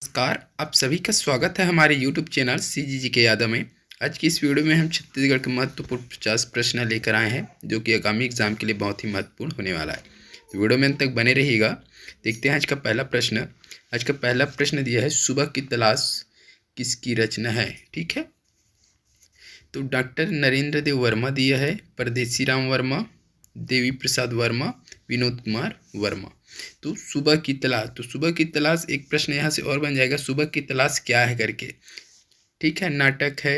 नमस्कार, आप सभी का स्वागत है हमारे YouTube चैनल CGG के यादव में। आज की इस वीडियो में हम छत्तीसगढ़ के महत्वपूर्ण 50 प्रश्न लेकर आए हैं, जो कि आगामी एग्जाम के लिए बहुत ही महत्वपूर्ण होने वाला है। तो वीडियो में अंत तक बने रहिएगा। देखते हैं आज का पहला प्रश्न। आज का पहला प्रश्न दिया है, सुबह की तलाश किसकी रचना है। ठीक है, तो डॉक्टर नरेंद्र देव वर्मा दिया है, परदेसी राम वर्मा, देवी प्रसाद वर्मा, विनोद कुमार वर्मा। तो सुबह की तलाश, तो सुबह की तलाश एक प्रश्न यहाँ से और बन जाएगा, सुबह की तलाश क्या है करके। ठीक है, नाटक है,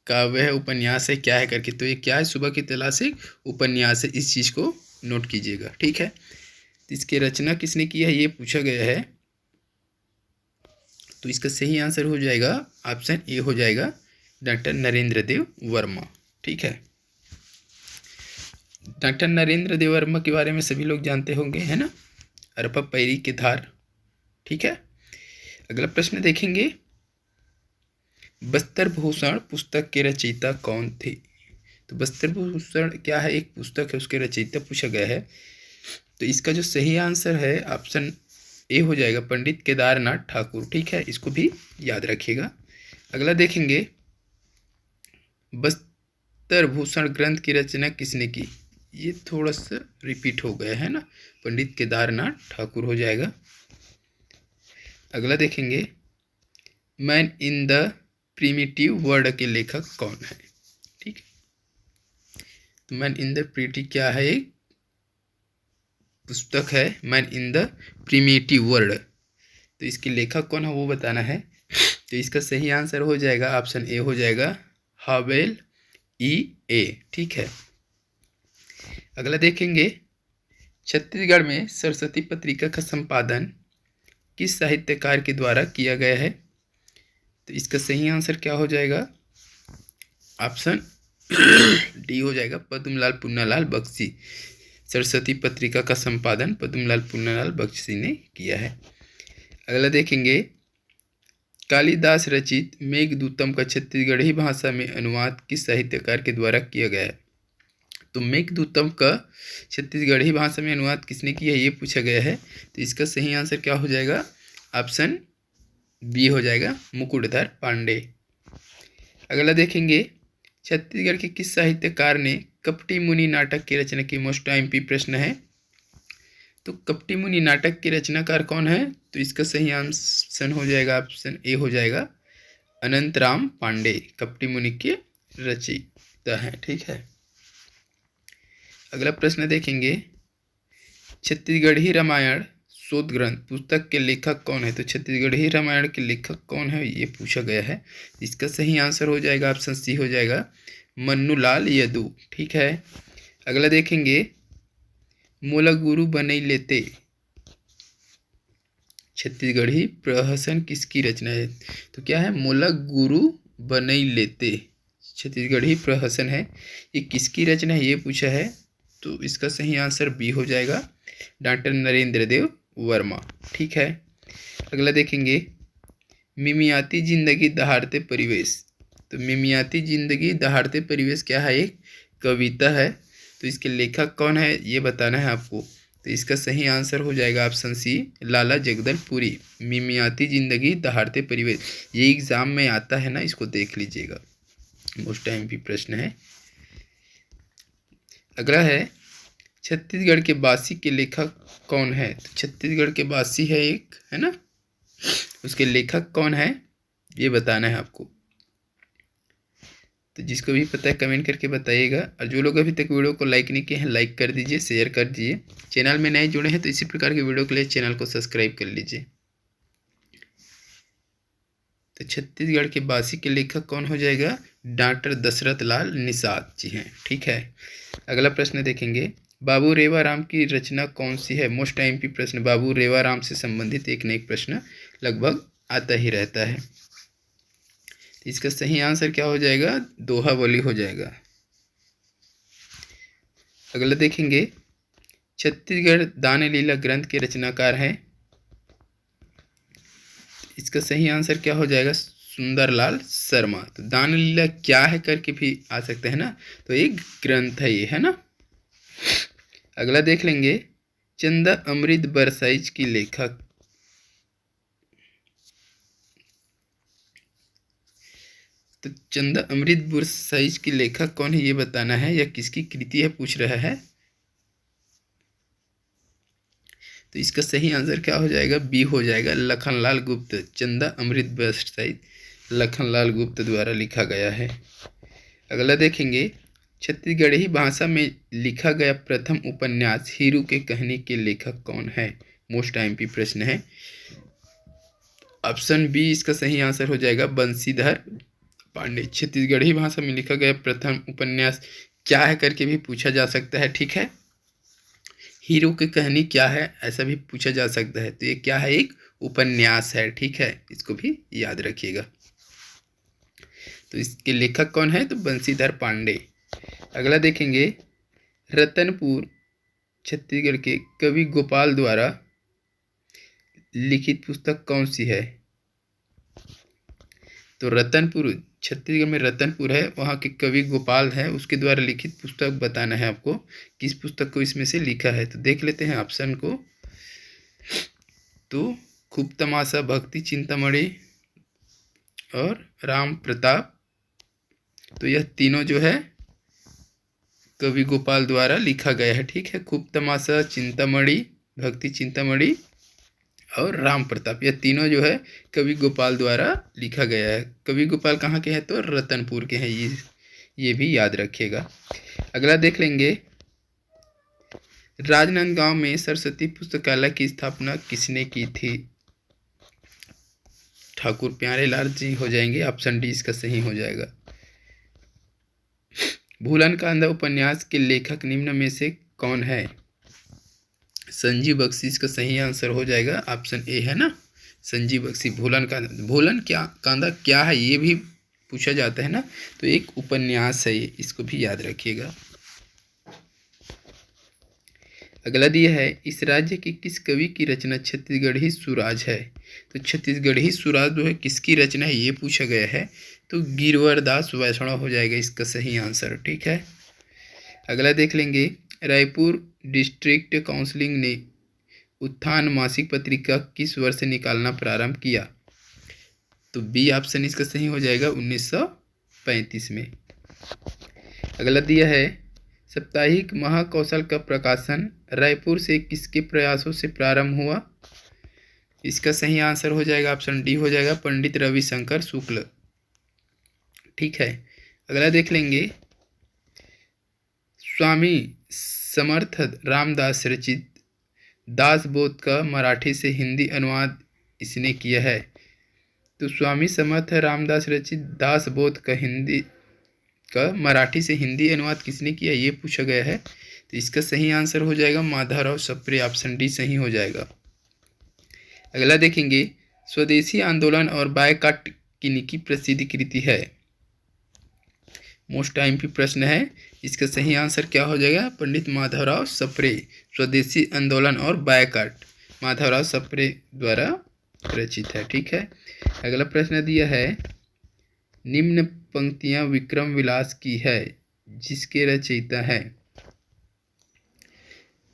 काव्य है, उपन्यास है, क्या है करके। तो ये क्या है, सुबह की तलाश एक उपन्यास है, इस चीज़ को नोट कीजिएगा। ठीक है, तो इसकी रचना किसने की है ये पूछा गया है। तो इसका सही आंसर हो जाएगा ऑप्शन ए हो जाएगा, डॉक्टर नरेंद्र देव वर्मा। ठीक है, डॉक्टर नरेंद्र देव वर्मा के बारे में सभी लोग जानते होंगे, है ना, अरपा पैरी के धार। ठीक है, अगला प्रश्न देखेंगे, बस्तर भूषण पुस्तक के रचयिता कौन थे। तो बस्तर भूषण क्या है, एक पुस्तक है, उसके रचयिता पूछा गया है। तो इसका जो सही आंसर है ऑप्शन ए हो जाएगा, पंडित केदारनाथ ठाकुर। ठीक है, इसको भी याद रखिएगा। अगला देखेंगे, बस्तर भूषण ग्रंथ की रचना किसने की। ये थोड़ा सा रिपीट हो गया है ना, पंडित केदारनाथ ठाकुर हो जाएगा। अगला देखेंगे, man in the primitive world के लेखक कौन है। ठीक है, तो मैन इन द प्रीटी क्या है, एक पुस्तक है, man in the primitive world. तो इसके लेखक कौन है वो बताना है। तो इसका सही आंसर हो जाएगा ऑप्शन ए हो जाएगा, हावेल ई ए। ठीक है, अगला देखेंगे, छत्तीसगढ़ में सरस्वती पत्रिका का संपादन किस साहित्यकार के द्वारा किया गया है। तो इसका सही आंसर क्या हो जाएगा, ऑप्शन डी हो जाएगा, पद्मलाल पुन्नालाल बख्शी। सरस्वती पत्रिका का संपादन पद्मलाल पुन्नालाल बख्शी ने किया है। अगला देखेंगे, कालिदास रचित मेघदूतम का छत्तीसगढ़ी भाषा में अनुवाद किस साहित्यकार के द्वारा किया गया है। तो मेघदूतम का छत्तीसगढ़ी भाषा में अनुवाद किसने किया है ये पूछा गया है। तो इसका सही आंसर क्या हो जाएगा, ऑप्शन बी हो जाएगा, मुकुटधर पांडे। अगला देखेंगे, छत्तीसगढ़ के किस साहित्यकार ने कपटी मुनि नाटक की रचना की। मोस्ट एमपी प्रश्न है। तो कपटी मुनि नाटक के रचनाकार कौन है। तो इसका सही आंसर हो जाएगा, ऑप्शन ए हो जाएगा, अनंतराम पांडे कपटी मुनि के रचयिता हैं। ठीक है, अगला प्रश्न देखेंगे, छत्तीसगढ़ी रामायण शोध ग्रंथ पुस्तक के लेखक कौन है। तो छत्तीसगढ़ी रामायण के लेखक कौन है ये पूछा गया है। इसका सही आंसर हो जाएगा, ऑप्शन सी हो जाएगा, मन्नूलाल यदू। ठीक है, अगला देखेंगे, मोला गुरु बनई लेते छत्तीसगढ़ी प्रहसन किसकी रचना है। तो क्या है, मोला गुरु बनई लेते छत्तीसगढ़ी प्रहसन है, ये किसकी रचना है ये पूछा है। तो इसका सही आंसर बी हो जाएगा, डॉक्टर नरेंद्र देव वर्मा। ठीक है, अगला देखेंगे, मिमियाती जिंदगी दहाड़ते परिवेश। तो मिमियाती जिंदगी दहाड़ते परिवेश क्या है, एक कविता है। तो इसके लेखक कौन है ये बताना है आपको। तो इसका सही आंसर हो जाएगा ऑप्शन सी, लाला जगदलपुरी। मिमियाती जिंदगी दहाड़ते परिवेश, ये एग्जाम में आता है ना, इसको देख लीजिएगा, मोस्ट एमपी प्रश्न है। अगला है, छत्तीसगढ़ के बासी के लेखक कौन है। तो छत्तीसगढ़ के बासी है एक, है ना, उसके लेखक कौन है ये बताना है आपको। तो जिसको भी पता है कमेंट करके बताइएगा, और जो लोग अभी तक वीडियो को लाइक नहीं किए हैं लाइक कर दीजिए, शेयर कर दीजिए। चैनल में नए जुड़े हैं तो इसी प्रकार की वीडियो के लिए चैनल को सब्सक्राइब कर लीजिए। तो छत्तीसगढ़ के बासी के लेखक कौन हो जाएगा, डॉक्टर दशरथ लाल निषाद जी हैं। ठीक है, अगला प्रश्न देखेंगे, बाबू रेवाराम की रचना कौन सी है। मोस्ट एमपी प्रश्न, बाबू रेवाराम से संबंधित एक न एक प्रश्न लगभग आता ही रहता है। इसका सही आंसर क्या हो जाएगा, दोहावली हो जाएगा। अगला देखेंगे, छत्तीसगढ़ दान लीला ग्रंथ के रचनाकार हैं। इसका सही आंसर क्या हो जाएगा, सुंदरलाल शर्मा। तो दान लीला क्या है करके भी आ सकते हैं ना, तो एक ग्रंथ है ये, है ना। अगला देख लेंगे, चंदा अमृत बरसाइच की लेखक तो चंदा अमृत बुर्स साइज की लेखक कौन है ये बताना है, या किसकी कृति है पूछ रहा है। तो इसका सही आंसर क्या हो जाएगा, बी हो जाएगा, लखनलाल गुप्त। चंदा अमृत बुर्स साइज लखनलाल गुप्त द्वारा लिखा गया है। अगला देखेंगे, छत्तीसगढ़ी भाषा में लिखा गया प्रथम उपन्यास हीरू के कहने के लेखक कौन है। मोस्ट आईएमपी प्रश्न है। ऑप्शन बी इसका सही आंसर हो जाएगा, बंशीधर पांडे। छत्तीसगढ़ी भाषा में लिखा गया प्रथम उपन्यास क्या है करके भी पूछा जा सकता है, ठीक है। हीरो की कहानी क्या है ऐसा भी पूछा जा सकता है। तो ये क्या है, एक उपन्यास है, ठीक है, इसको भी याद रखिएगा। तो इसके लेखक कौन है, तो बंशीधर पांडे। अगला देखेंगे, रतनपुर छत्तीसगढ़ के कवि गोपाल द्वारा लिखित पुस्तक कौन सी है। तो रतनपुर छत्तीसगढ़ में रतनपुर है, वहाँ के कवि गोपाल है, उसके द्वारा लिखित पुस्तक बताना है आपको, किस पुस्तक को इसमें से लिखा है। तो देख लेते हैं ऑप्शन को। तो खूब तमाशा, भक्ति चिंतामणि और राम प्रताप। तो यह तीनों जो है कवि गोपाल द्वारा लिखा गया है, ठीक है। खूब तमाशा, चिंतामणि, भक्ति चिंतामणि और राम प्रताप, यह तीनों जो है कवि गोपाल द्वारा लिखा गया है। कवि गोपाल कहाँ के हैं, तो रतनपुर के हैं, ये भी याद रखिएगा। अगला देख लेंगे, राजनांदगांव में सरस्वती पुस्तकालय की स्थापना किसने की थी। ठाकुर प्यारेलाल जी हो जाएंगे, ऑप्शन डी इसका सही हो जाएगा। भूलन कांदा उपन्यास के लेखक निम्न में से कौन है। संजीव बख्शी इसका सही आंसर हो जाएगा, ऑप्शन ए है ना, संजीव बख्शी। भूलन कांदा, भूलन कांदा क्या है ये भी पूछा जाता है ना, तो एक उपन्यास है ये, इसको भी याद रखिएगा। अगला दिया है, इस राज्य की किस कवि की रचना छत्तीसगढ़ी सुराज है। तो छत्तीसगढ़ी सुराज जो है किसकी रचना है ये पूछा गया है, तो गिरवर दास वैष्णव हो जाएगा इसका सही आंसर, ठीक है। अगला देख लेंगे, रायपुर डिस्ट्रिक्ट काउंसिलिंग ने उत्थान मासिक पत्रिका किस वर्ष निकालना प्रारंभ किया। तो बी ऑप्शन इसका सही हो जाएगा, 1935 में। अगला दिया है, साप्ताहिक महाकौशल का प्रकाशन रायपुर से किसके प्रयासों से प्रारंभ हुआ। इसका सही आंसर हो जाएगा, ऑप्शन डी हो जाएगा, पंडित रविशंकर शुक्ल, ठीक है। अगला देख लेंगे, स्वामी समर्थ रामदास रचित दासबोध का मराठी से हिंदी अनुवाद इसने किया है। तो स्वामी समर्थ रामदास रचित दासबोध का मराठी से हिंदी अनुवाद किसने किया ये पूछा गया है। तो इसका सही आंसर हो जाएगा माधवराव सप्रे, ऑप्शन डी सही हो जाएगा। अगला देखेंगे, स्वदेशी आंदोलन और बायकाट किनकी प्रसिद्ध कृति है। मोस्ट आईएमपी प्रश्न है, इसका सही आंसर क्या हो जाएगा, पंडित माधवराव सप्रे। स्वदेशी आंदोलन और बायकाट माधवराव सप्रे द्वारा रचित है, ठीक है। अगला प्रश्न दिया है, निम्न पंक्तियां विक्रम विलास की है जिसके रचयिता है।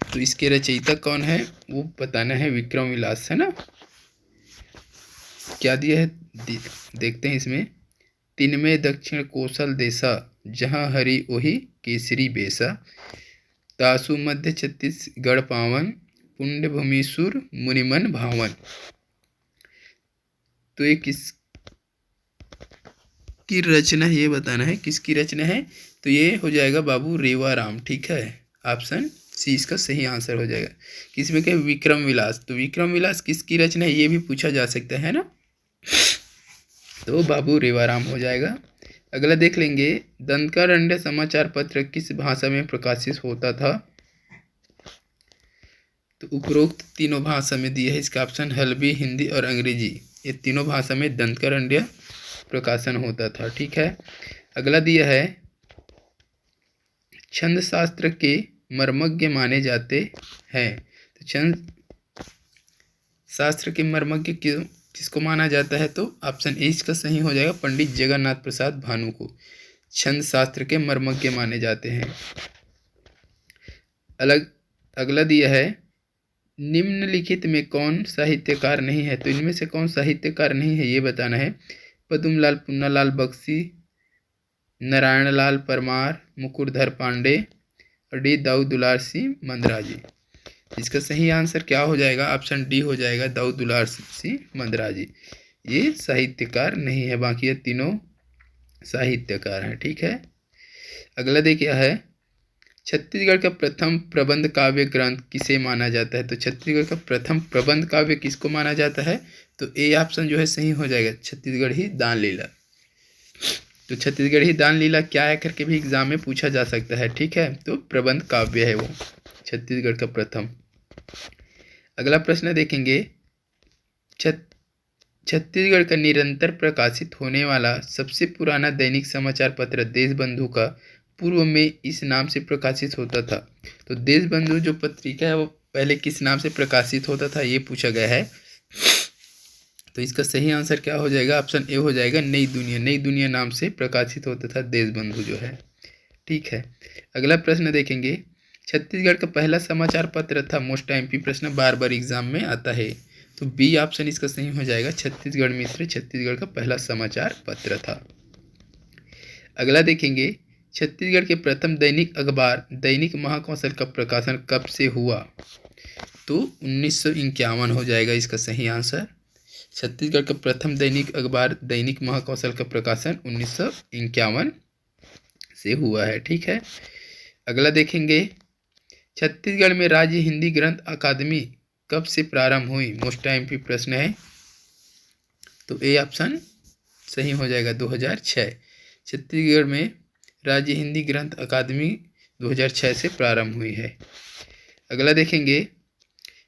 तो इसके रचयिता कौन है वो बताना है, विक्रम विलास है ना। क्या दिया है देखते हैं इसमें, तिनमे दक्षिण कौशल देसा जहाँ हरि ओहि केसरी बेसा, तासु मध्य छत्तीसगढ़ पावन पुण्य भूमिसुर मुनिमन भावन। तो ये किसकी रचना है ये बताना है, किसकी रचना है। तो ये हो जाएगा बाबू रेवाराम, ठीक है, ऑप्शन सी इसका सही आंसर हो जाएगा। किसमें क्या, विक्रम विलास। तो विक्रम विलास किसकी रचना है ये भी पूछा जा सकता है ना, तो बाबू रेवाराम हो जाएगा। अगला देख लेंगे, दंतकारण्य समाचार पत्र किस भाषा में प्रकाशित होता था। तो उपरोक्त तीनों भाषा में दिया है, इसका ऑप्शन हल्बी, हिंदी और अंग्रेजी, ये तीनों भाषा में दंतकारण्य प्रकाशन होता था, ठीक है। अगला दिया है, छंद शास्त्र के मर्मज्ञ माने जाते हैं। तो छंद शास्त्र के मर्मज्ञ किसको माना जाता है, तो ऑप्शन ए इसका सही हो जाएगा, पंडित जगन्नाथ प्रसाद भानु को छंद शास्त्र के मर्मज्ञ माने जाते हैं। अगला दिया है, निम्नलिखित में कौन साहित्यकार नहीं है। तो इनमें से कौन साहित्यकार नहीं है ये बताना है। पद्मलाल, पुन्नालाल बख्शी, नारायण लाल परमार, मुकुरधर पांडे और डी दाऊ दुलार सिंह मंदराजी। इसका सही आंसर क्या हो जाएगा? ऑप्शन डी हो जाएगा, दाऊ दुलार सिंह मंदराजी। ये साहित्यकार नहीं है, बाकी ये तीनों साहित्यकार हैं। ठीक है, अगला देखिए है छत्तीसगढ़ का प्रथम प्रबंध काव्य ग्रंथ किसे माना जाता है? तो छत्तीसगढ़ का प्रथम प्रबंध काव्य किसको माना जाता है? तो ए ऑप्शन जो है सही हो जाएगा, छत्तीसगढ़ी दान लीला। तो छत्तीसगढ़ी दान लीला क्या है करके भी एग्जाम में पूछा जा सकता है। ठीक है, तो प्रबंध काव्य है वो छत्तीसगढ़ का प्रथम। अगला प्रश्न देखेंगे, छत्तीसगढ़ का निरंतर प्रकाशित होने वाला सबसे पुराना दैनिक समाचार पत्र देशबंधु का पूर्व में इस नाम से प्रकाशित होता था। तो देशबंधु जो पत्रिका है वो पहले किस नाम से प्रकाशित होता था, ये पूछा गया है। तो इसका सही आंसर क्या हो जाएगा? ऑप्शन ए हो जाएगा, नई दुनिया। नई दुनिया नाम से प्रकाशित होता था देशबंधु जो है। ठीक है, अगला प्रश्न देखेंगे, छत्तीसगढ़ का पहला समाचार पत्र था। मोस्ट एमपी प्रश्न बार बार एग्जाम में आता है। तो बी ऑप्शन इसका सही हो जाएगा, छत्तीसगढ़ मित्र छत्तीसगढ़ का पहला समाचार पत्र था। अगला देखेंगे, छत्तीसगढ़ के प्रथम दैनिक अखबार दैनिक महाकौशल का प्रकाशन कब से हुआ? तो 1951 हो जाएगा इसका सही आंसर। छत्तीसगढ़ का प्रथम दैनिक अखबार दैनिक महाकौशल का प्रकाशन 1951 से हुआ है। ठीक है, अगला देखेंगे, छत्तीसगढ़ में राज्य हिंदी ग्रंथ अकादमी कब से प्रारंभ हुई? मोस्ट एमपी प्रश्न है। तो ए ऑप्शन सही हो जाएगा, 2006। छत्तीसगढ़ में राज्य हिंदी ग्रंथ अकादमी 2006 से प्रारंभ हुई है। अगला देखेंगे,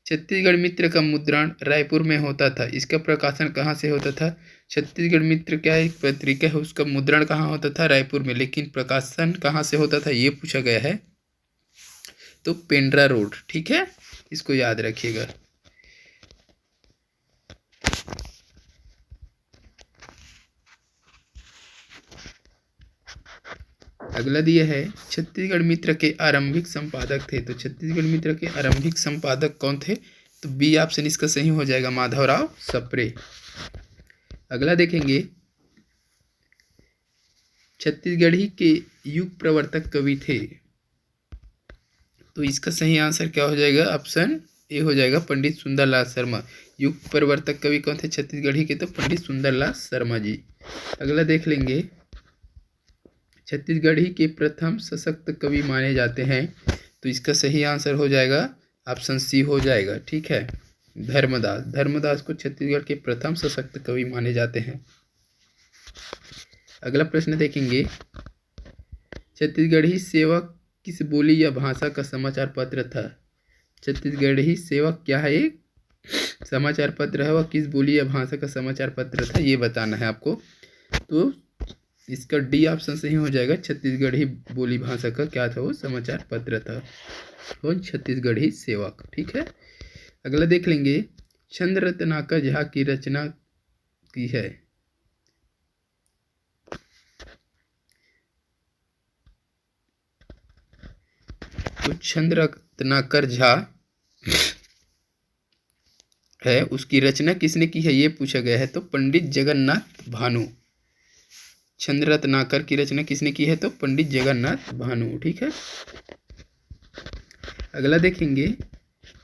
छत्तीसगढ़ मित्र का मुद्रण रायपुर में होता था। इसका प्रकाशन कहाँ से होता था? छत्तीसगढ़ मित्र क्या एक पत्रिका है, उसका मुद्रण कहाँ होता था? रायपुर में। लेकिन प्रकाशन कहाँ से होता था ये पूछा गया है। तो पेंड्रा रोड। ठीक है, इसको याद रखिएगा। अगला दिया है, छत्तीसगढ़ मित्र के आरंभिक संपादक थे। तो छत्तीसगढ़ मित्र के आरंभिक संपादक कौन थे? तो बी ऑप्शन इसका सही हो जाएगा, माधवराव सप्रे। अगला देखेंगे, छत्तीसगढ़ी के युग प्रवर्तक कवि थे। तो इसका सही आंसर क्या हो जाएगा? ऑप्शन ए हो जाएगा, पंडित सुंदरलाल शर्मा। युग प्रवर्तक कवि कौन थे छत्तीसगढ़ी के? तो पंडित सुंदरलाल शर्मा जी। अगला देख लेंगे, छत्तीसगढ़ी के प्रथम सशक्त कवि माने जाते हैं। तो इसका सही आंसर हो जाएगा, ऑप्शन सी हो जाएगा। ठीक है, धर्मदास। धर्मदास को छत्तीसगढ़ के प्रथम सशक्त कवि माने जाते हैं। अगला प्रश्न देखेंगे, छत्तीसगढ़ी सेवक किस बोली या भाषा का समाचार पत्र था? छत्तीसगढ़ी सेवक क्या है? एक समाचार पत्र है, वह किस बोली या भाषा का समाचार पत्र था ये बताना है आपको। तो इसका डी ऑप्शन सही हो जाएगा, छत्तीसगढ़ी बोली भाषा का क्या था? वो समाचार पत्र था, वो छत्तीसगढ़ी सेवक। ठीक है, अगला देख लेंगे, चंद्र रत्नाकर झा की रचना की है। तो चंद्र रत्नाकर झा है, उसकी रचना किसने की है ये पूछा गया है। तो पंडित जगन्नाथ भानु। चंद्र रत्नाकर की रचना किसने की है? तो पंडित जगन्नाथ भानु। ठीक है, अगला देखेंगे,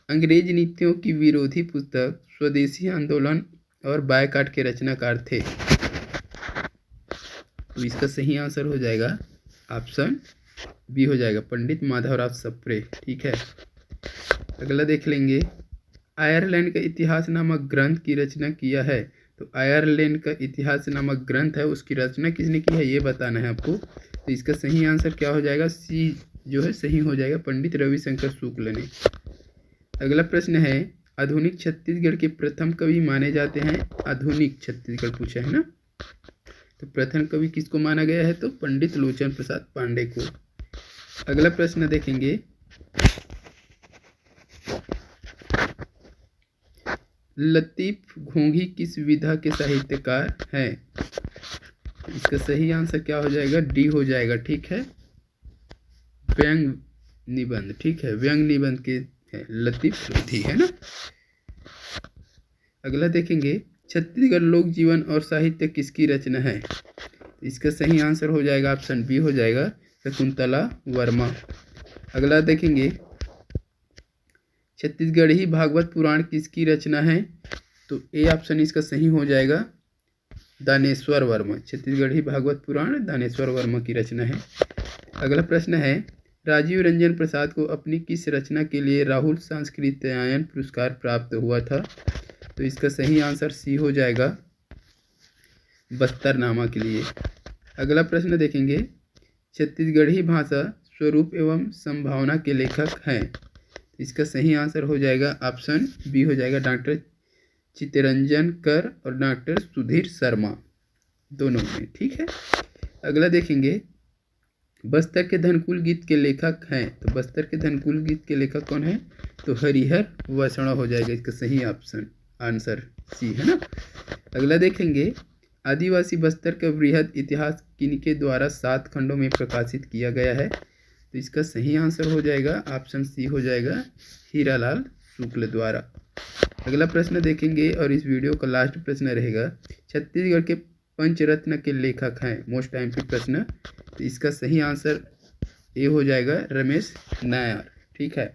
अंग्रेज नीतियों की विरोधी पुस्तक स्वदेशी आंदोलन और बायकाट के रचनाकार थे। तो इसका सही आंसर हो जाएगा, ऑप्शन बी हो जाएगा, पंडित माधवराव सप्रे। ठीक है, अगला देख लेंगे, आयरलैंड का इतिहास नामक ग्रंथ की रचना किया है। तो आयरलैंड का इतिहास नामक ग्रंथ है, उसकी रचना किसने की है ये बताना है आपको। तो इसका सही आंसर क्या हो जाएगा? सी जो है सही हो जाएगा, पंडित रविशंकर शुक्ल ने। अगला प्रश्न है, आधुनिक छत्तीसगढ़ के प्रथम कवि माने जाते हैं। आधुनिक छत्तीसगढ़ पूछा है ना, तो प्रथम कवि किसको माना गया है? तो पंडित लोचन प्रसाद पांडे को। अगला प्रश्न देखेंगे, लतीफ घोंघी किस विधा के साहित्यकार हैं? इसका सही आंसर क्या हो जाएगा? डी हो जाएगा। ठीक है, व्यंग निबंध। ठीक है, व्यंग निबंध के है लतीफ लोधी, है ना। अगला देखेंगे, छत्तीसगढ़ लोक जीवन और साहित्य किसकी रचना है? तो इसका सही आंसर हो जाएगा ऑप्शन बी हो जाएगा शकुंतला वर्मा। अगला देखेंगे छत्तीसगढ़ी भागवत पुराण किसकी रचना है? तो ए ऑप्शन इसका सही हो जाएगा दानेश्वर वर्मा। छत्तीसगढ़ी भागवत पुराण दानेश्वर वर्मा की रचना है। अगला प्रश्न है राजीव रंजन प्रसाद को अपनी किस रचना के लिए राहुल सांस्कृत्यायन पुरस्कार प्राप्त हुआ था? तो इसका सही आंसर सी हो जाएगा बस्तरनामा के लिए। अगला प्रश्न देखेंगे छत्तीसगढ़ी भाषा स्वरूप एवं संभावना के लेखक हैं? इसका सही आंसर हो जाएगा ऑप्शन बी हो जाएगा डॉक्टर चित्तरंजन कर और डॉक्टर सुधीर शर्मा, दोनों में। ठीक है। अगला देखेंगे बस्तर के धनकुल गीत के लेखक हैं? तो बस्तर के धनकुल गीत के लेखक कौन है? तो हरिहर वसणा हो जाएगा इसका सही ऑप्शन आंसर सी है ना। अगला देखेंगे आदिवासी बस्तर का वृहद इतिहास किनके द्वारा 7 खंडों में प्रकाशित किया गया है? तो इसका सही आंसर हो जाएगा ऑप्शन सी हो जाएगा हीरालाल शुक्ल द्वारा। अगला प्रश्न देखेंगे और इस वीडियो का लास्ट प्रश्न रहेगा छत्तीसगढ़ के पंचरत्न के लेखक हैं? मोस्ट टाइम प्रश्न। तो इसका सही आंसर ए हो जाएगा रमेश नायर। ठीक है।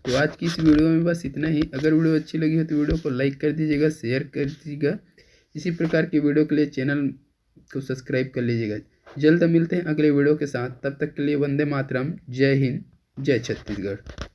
तो आज की इस वीडियो में बस इतना ही। अगर वीडियो अच्छी लगी हो तो वीडियो को लाइक कर दीजिएगा, शेयर कर दीजिएगा। इसी प्रकार की वीडियो के लिए चैनल को सब्सक्राइब कर लीजिएगा। जल्द मिलते हैं अगले वीडियो के साथ। तब तक के लिए वंदे मातरम। जय हिंद, जय छत्तीसगढ़।